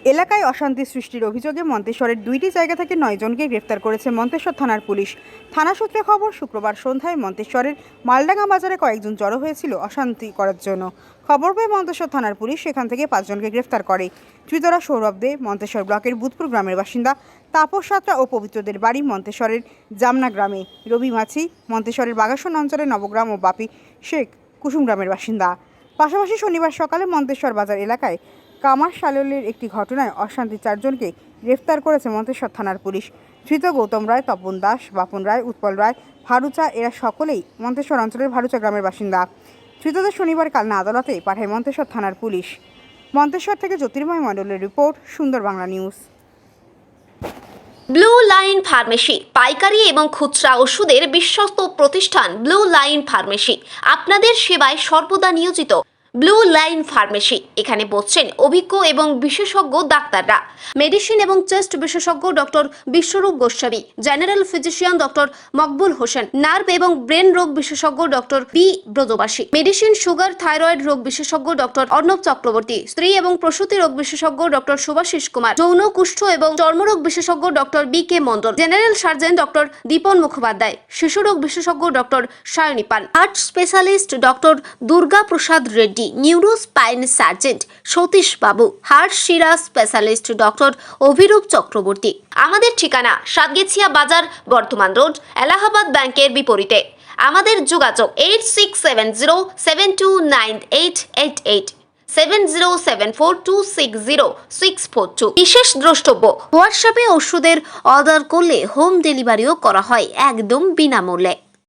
এলাকায় অশান্তি সৃষ্টির অভিযোগে মন্তেশ্বরের 2টি জায়গা থেকে 9 জনকে গ্রেফতার করেছে মন্তেশ্বর থানার পুলিশ। থানা সূত্রে খবর, শুক্রবার সন্ধ্যায় মন্তেশ্বরের মালডাঙ্গা বাজারে কয়েকজন জড়ো হয়েছিল অশান্তি করার জন্য। খবর পেয়ে মন্তেশ্বর থানার পুলিশ সেখান থেকে 5 জনকে গ্রেফতার করে। ধৃতরা সৌরভ দে, মন্তেশ্বর ব্লকের বুধপুর গ্রামের বাসিন্দা; তাপস সাঁতরা ও পবিত্রদের বাড়ি মন্তেশ্বরের জামনা গ্রামে; রবি মাছি মন্তেশ্বরের বাগাসন অঞ্চলের নবগ্রাম ও বাপি শেখ কুসুম গ্রামের বাসিন্দা। পাশাপাশি শনিবার সকালে মন্তেশ্বর বাজার এলাকায় কামার সাললের একটি ঘটনায় অশান্তি 4 জনকে গ্রেফতার করেছে মন্তেশ্বর থানার পুলিশ। ধৃত গৌতম রায়, তপন দাস, বাপন রায়, উৎপল রায়, ভারুচা এরা সকলেই মন্তেশ্বর অঞ্চলের ভারুচা গ্রামের বাসিন্দা। ধৃতদের শনিবার কালনা আদালতে পাঠায় মন্তেশ্বর থানার পুলিশ। মন্তেশ্বর থেকে জ্যোতির্ময় মণ্ডলের রিপোর্ট, সুন্দর Bangla news. Blue line pharmacy, পাইকারি এবং খুচরা ওষুধের বিশ্বস্ত প্রতিষ্ঠান ব্লু লাইন ফার্মেসি আপনাদের সেবায় সর্বদা নিয়োজিত। ব্লু লাইন ফার্মেসি, এখানে বসছেন অভিজ্ঞ এবং বিশেষজ্ঞ ডাক্তাররা। মেডিসিন এবং চেস্ট বিশেষজ্ঞ doctor Biswarup Goswami, general physician doctor Maqbool Hossain, nerve এবং ব্রেন রোগ বিশেষজ্ঞ doctor B Brajabasi, medicine sugar thyroid রোগ বিশেষজ্ঞ ডক্টর অর্ণব চক্রবর্তী, স্ত্রী এবং প্রসূতি রোগ বিশেষজ্ঞ ডক্টর সুভাষিস কুমার, যৌন কুষ্ঠ এবং চর্মরোগ বিশেষজ্ঞ doctor B K Mondal, general surgeon doctor Dipan Mukhopadhyay, শিশুরোগ বিশেষজ্ঞ doctor Sayani Pal, heart specialist doctor Durga Prasad Reddy, neuro spine surgeon Satish Babu, heart শিরা স্পেশালিস্ট ডক্টর অভিরূপ চক্রবর্তী। আমাদের ঠিকানা সাতগেছিয়া বাজার, বর্ধমান রোড, এলাহাবাদ ব্যাংকের বিপরীতে। আমাদের যোগাযোগ 8670729888 7074260642। বিশেষ দ্রষ্টব্য, হোয়াটসঅ্যাপে ওষুধের অর্ডার করলে হোম ডেলিভারিও করা হয় একদম বিনামূল্যে।